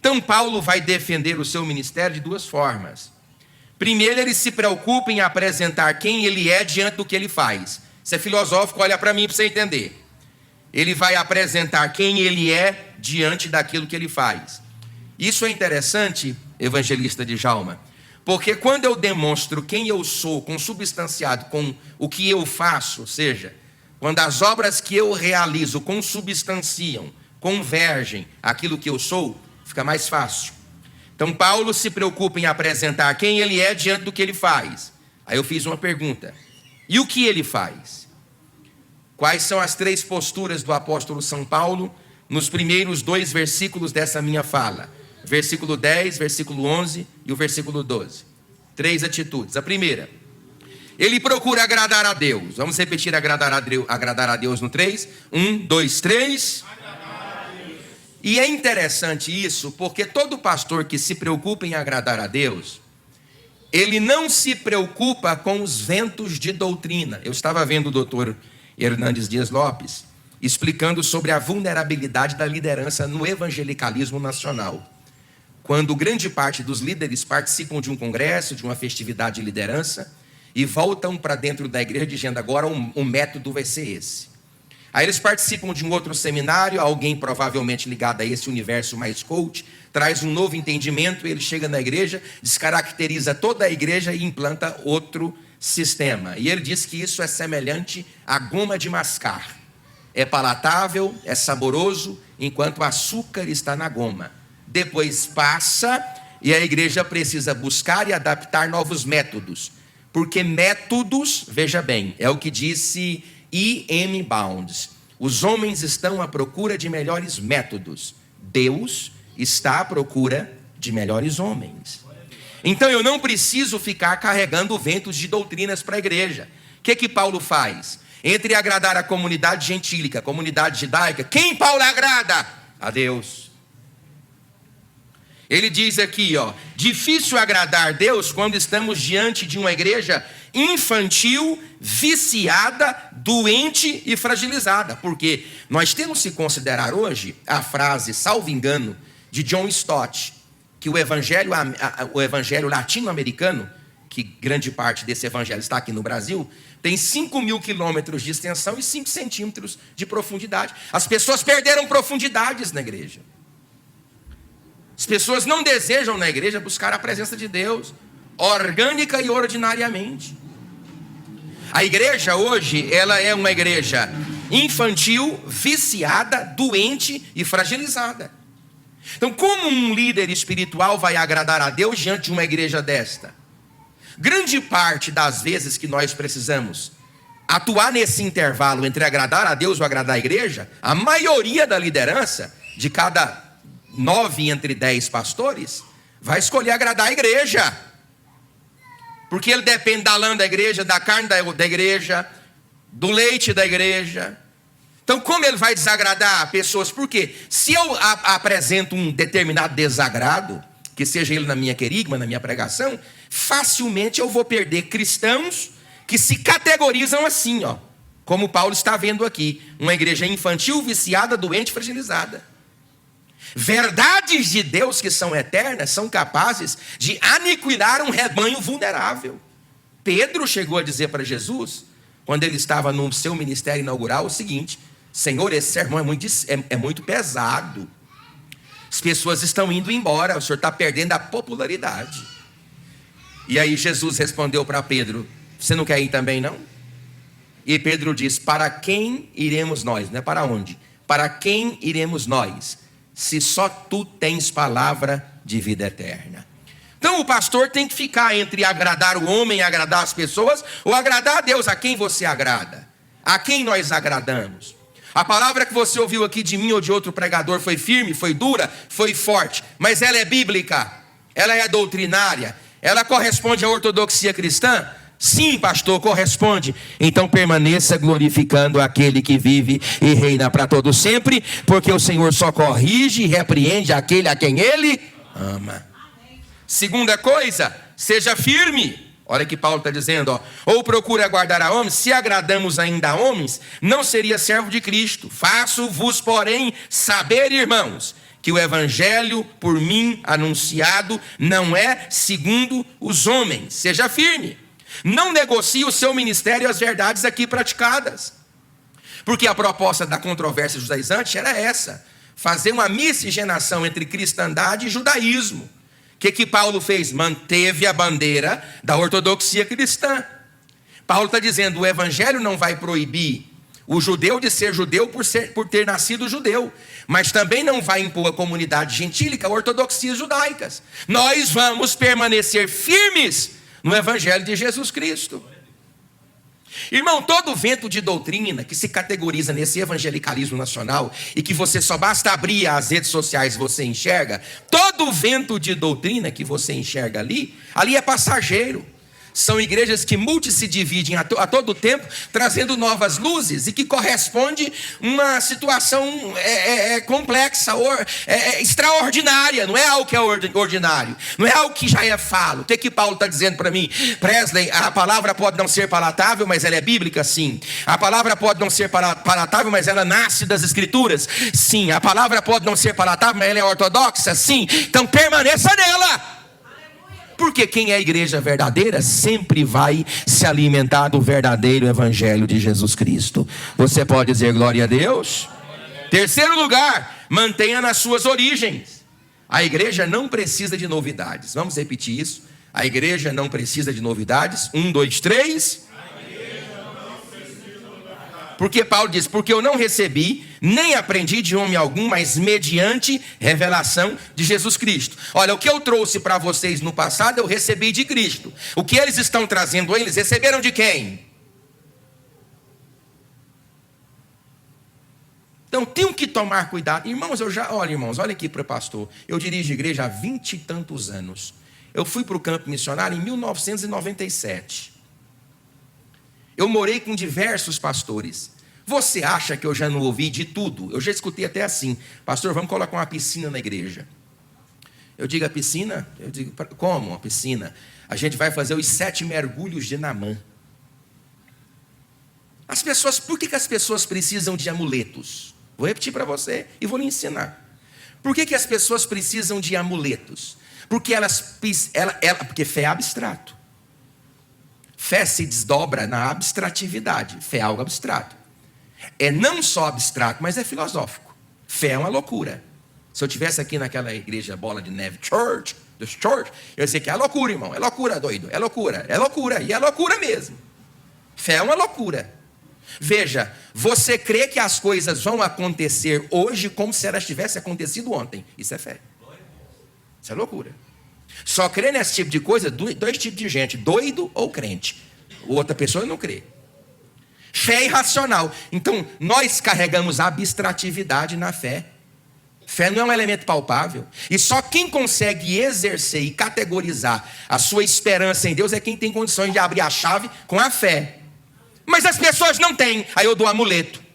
Então Paulo vai defender o seu ministério de duas formas. Primeiro, ele se preocupa em apresentar quem ele é diante do que ele faz. Isso é filosófico, olha para mim para você entender. Ele vai apresentar quem ele é diante daquilo que ele faz. Isso é interessante, evangelista Djalma, porque quando eu demonstro quem eu sou, consubstanciado com o que eu faço, ou seja, quando as obras que eu realizo consubstanciam, convergem aquilo que eu sou, fica mais fácil. Então Paulo se preocupa em apresentar quem ele é diante do que ele faz. Aí eu fiz uma pergunta: e o que ele faz? Quais são as três posturas do apóstolo São Paulo nos primeiros 2 versículos dessa minha fala? Versículo 10, versículo 11 e o versículo 12. 3 atitudes. A primeira: ele procura agradar a Deus. Vamos repetir agradar a Deus no 3. 1, 2, 3. E é interessante isso, porque todo pastor que se preocupa em agradar a Deus, ele não se preocupa com os ventos de doutrina. Eu estava vendo o doutor Hernandes Dias Lopes explicando sobre a vulnerabilidade da liderança no evangelicalismo nacional. Quando grande parte dos líderes participam de um congresso, de uma festividade de liderança, e voltam para dentro da igreja dizendo: agora o método vai ser esse. Aí eles participam de um outro seminário, alguém provavelmente ligado a esse universo mais coach, traz um novo entendimento, ele chega na igreja, descaracteriza toda a igreja e implanta outro sistema. E ele diz que isso é semelhante à goma de mascar. É palatável, é saboroso, enquanto o açúcar está na goma. Depois passa e a igreja precisa buscar e adaptar novos métodos. Porque métodos, veja bem, é o que disse E.M. Bounds: os homens estão à procura de melhores métodos, Deus está à procura de melhores homens. Então eu não preciso ficar carregando ventos de doutrinas para a igreja. O que Paulo faz? Entre agradar a comunidade gentílica, a comunidade judaica, quem Paulo agrada? A Deus. Ele diz aqui, difícil agradar a Deus quando estamos diante de uma igreja infantil, viciada, doente e fragilizada. Porque nós temos que considerar hoje a frase, salvo engano, de John Stott, que o evangelho latino-americano, que grande parte desse evangelho está aqui no Brasil, tem 5.000 quilômetros de extensão e 5 centímetros de profundidade. As pessoas perderam profundidades na igreja. As pessoas não desejam na igreja buscar a presença de Deus, orgânica e ordinariamente. A igreja hoje, ela é uma igreja infantil, viciada, doente e fragilizada. Então, como um líder espiritual vai agradar a Deus diante de uma igreja desta? Grande parte das vezes que nós precisamos atuar nesse intervalo entre agradar a Deus ou agradar a igreja, a maioria da liderança, de cada 9 entre 10 pastores, vai escolher agradar a igreja. Porque ele depende da lã da igreja, da carne da igreja, do leite da igreja. Então, como ele vai desagradar pessoas? Porque se eu apresento um determinado desagrado, que seja ele na minha querigma, na minha pregação, facilmente eu vou perder cristãos que se categorizam assim, como Paulo está vendo aqui, uma igreja infantil, viciada, doente, fragilizada. Verdades de Deus que são eternas são capazes de aniquilar um rebanho vulnerável. Pedro chegou a dizer para Jesus, quando ele estava no seu ministério inaugural, o seguinte: Senhor, esse sermão é muito pesado. As pessoas estão indo embora, o Senhor está perdendo a popularidade. E aí Jesus respondeu para Pedro: você não quer ir também não? E Pedro diz: para quem iremos nós? Não é para onde? Para quem iremos nós? Se só tu tens palavra de vida eterna. Então o pastor tem que ficar entre agradar o homem, agradar as pessoas, ou agradar a Deus. A quem você agrada? A quem nós agradamos? A palavra que você ouviu aqui de mim ou de outro pregador foi firme, foi dura, foi forte, mas ela é bíblica, ela é doutrinária, ela corresponde à ortodoxia cristã? Sim, pastor, corresponde. Então permaneça glorificando aquele que vive e reina para todo sempre, porque o Senhor só corrige e repreende aquele a quem Ele ama. Segunda coisa, seja firme. Olha que Paulo está dizendo, ou procura guardar a homens, se agradamos ainda a homens, não seria servo de Cristo. Faço-vos, porém, saber, irmãos, que o evangelho por mim anunciado não é segundo os homens. Seja firme. Não negocie o seu ministério e as verdades aqui praticadas. Porque a proposta da controvérsia judaizante era essa: fazer uma miscigenação entre cristandade e judaísmo. O que Paulo fez? Manteve a bandeira da ortodoxia cristã. Paulo está dizendo: o evangelho não vai proibir o judeu de ser judeu por ter nascido judeu, mas também não vai impor à comunidade gentílica ortodoxias judaicas. Nós vamos permanecer firmes no evangelho de Jesus Cristo. Irmão, todo vento de doutrina que se categoriza nesse evangelicalismo nacional e que você só basta abrir as redes sociais e você enxerga, todo vento de doutrina que você enxerga ali é passageiro. São igrejas que se dividem a todo tempo, trazendo novas luzes, e que corresponde uma situação complexa, extraordinária. Não é algo que é ordinário, não é algo que já é falo. O que Paulo está dizendo para mim? Presley, a palavra pode não ser palatável, mas ela é bíblica, sim. A palavra pode não ser palatável, mas ela nasce das escrituras, sim. A palavra pode não ser palatável, mas ela é ortodoxa, sim. Então permaneça nela. Porque quem é a igreja verdadeira sempre vai se alimentar do verdadeiro evangelho de Jesus Cristo. Você pode dizer glória a Deus? Terceiro lugar, mantenha nas suas origens. A igreja não precisa de novidades. Vamos repetir isso. A igreja não precisa de novidades. 1, 2, 3. Porque Paulo diz: porque eu não recebi, nem aprendi de homem algum, mas mediante revelação de Jesus Cristo. Olha, o que eu trouxe para vocês no passado, eu recebi de Cristo. O que eles estão trazendo, eles receberam de quem? Então, tenho que tomar cuidado. Irmãos, olha aqui para o pastor. Eu dirijo igreja há 20 e tantos anos. Eu fui para o campo missionário em 1997. Eu morei com diversos pastores. Você acha que eu já não ouvi de tudo? Eu já escutei até assim: pastor, vamos colocar uma piscina na igreja. Eu digo: a piscina? Eu digo: como uma piscina? A gente vai fazer os 7 mergulhos de Naamã. Por que as pessoas precisam de amuletos? Vou repetir para você e vou lhe ensinar. Por que as pessoas precisam de amuletos? Porque porque fé é abstrato. Fé se desdobra na abstratividade. Fé é algo abstrato. É não só abstrato, mas é filosófico. Fé é uma loucura. Se eu estivesse aqui naquela igreja Bola de Neve Church, eu ia dizer que é loucura, irmão. É loucura, doido. É loucura. E é loucura mesmo. Fé é uma loucura. Veja, você crê que as coisas vão acontecer hoje como se elas tivessem acontecido ontem. Isso é fé. Isso é loucura. Só crê nesse tipo de coisa 2 tipos de gente: doido ou crente. Outra pessoa não crê. Fé é irracional. Então, nós carregamos abstratividade na fé. Fé não é um elemento palpável. E só quem consegue exercer e categorizar a sua esperança em Deus é quem tem condições de abrir a chave com a fé. Mas as pessoas não têm. Aí eu dou amuleto.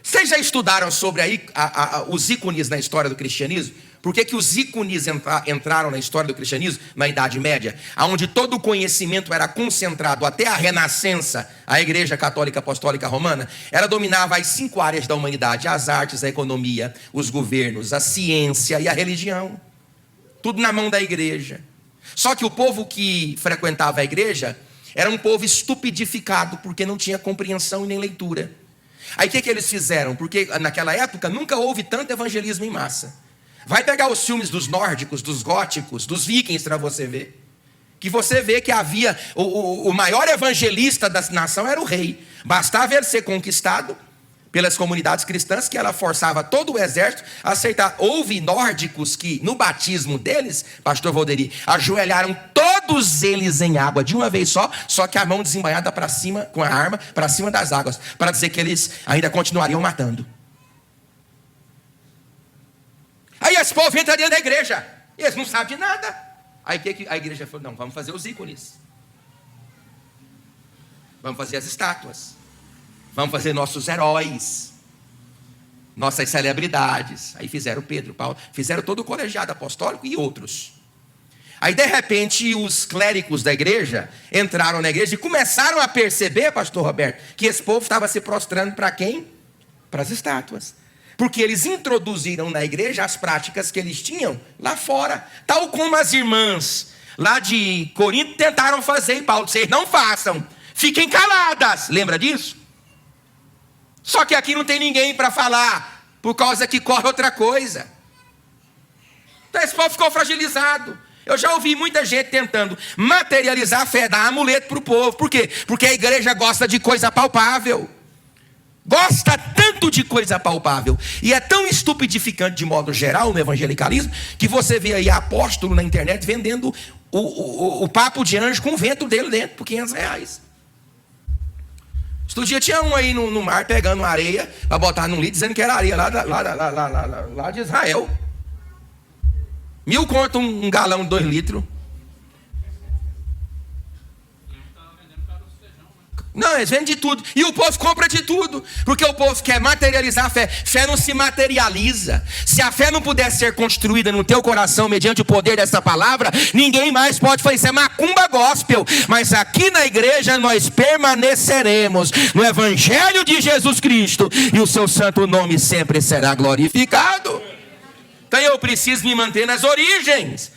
Vocês já estudaram sobre os ícones na história do cristianismo? Por que os ícones entraram na história do cristianismo na Idade Média? Onde todo o conhecimento era concentrado até a Renascença, a Igreja Católica Apostólica Romana, ela dominava as 5 áreas da humanidade: as artes, a economia, os governos, a ciência e a religião. Tudo na mão da igreja. Só que o povo que frequentava a igreja era um povo estupidificado, porque não tinha compreensão e nem leitura. Aí o que eles fizeram? Porque naquela época nunca houve tanto evangelismo em massa. Vai pegar os filmes dos nórdicos, dos góticos, dos vikings para você ver. Que você vê que havia o maior evangelista da nação era o rei. Bastava ele ser conquistado pelas comunidades cristãs, que ela forçava todo o exército a aceitar. Houve nórdicos que no batismo deles, pastor Valderi, ajoelharam todos eles em água de uma vez só que a mão desembainhada para cima, com a arma, para cima das águas, para dizer que eles ainda continuariam matando. Aí esse povo entra dentro da igreja, e eles não sabem de nada. Aí que a igreja falou: não, vamos fazer os ícones. Vamos fazer as estátuas. Vamos fazer nossos heróis, nossas celebridades. Aí fizeram Pedro, Paulo, fizeram todo o colegiado apostólico e outros. Aí de repente os clérigos da igreja entraram na igreja e começaram a perceber, pastor Roberto, que esse povo estava se prostrando para quem? Para as estátuas. Porque eles introduziram na igreja as práticas que eles tinham lá fora. Tal como as irmãs lá de Corinto tentaram fazer. E Paulo, vocês não façam. Fiquem caladas. Lembra disso? Só que aqui não tem ninguém para falar. Por causa que corre outra coisa. Então esse povo ficou fragilizado. Eu já ouvi muita gente tentando materializar a fé, dar amuleto para o povo. Por quê? Porque a igreja gosta de coisa palpável. Gosta tanto de coisa palpável. E é tão estupidificante de modo geral no evangelicalismo, que você vê aí apóstolo na internet vendendo o papo de anjo com o vento dele dentro por R$500. Outro dia tinha um aí no mar pegando areia para botar num litro, dizendo que era areia lá de Israel. 1.000 conto um galão de 2 litros. Não, eles vendem de tudo. E o povo compra de tudo. Porque o povo quer materializar a fé. Fé não se materializa. Se a fé não puder ser construída no teu coração mediante o poder dessa palavra, ninguém mais pode fazer. Isso é macumba gospel. Mas aqui na igreja nós permaneceremos no evangelho de Jesus Cristo. E o seu santo nome sempre será glorificado. Então eu preciso me manter nas origens.